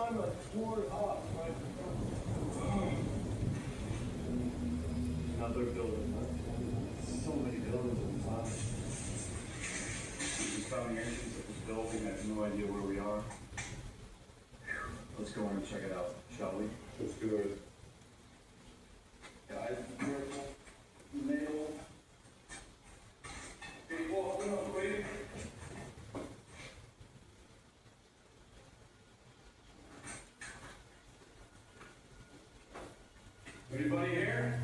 find a torn up right in front of me. Another building, huh? So many buildings in the plaza. We found the entrance of this building, I have no idea where we are. Let's go in and check it out, shall we? Let's do it. Guys, careful. Nail. Hey, walk up, quick. Anybody here?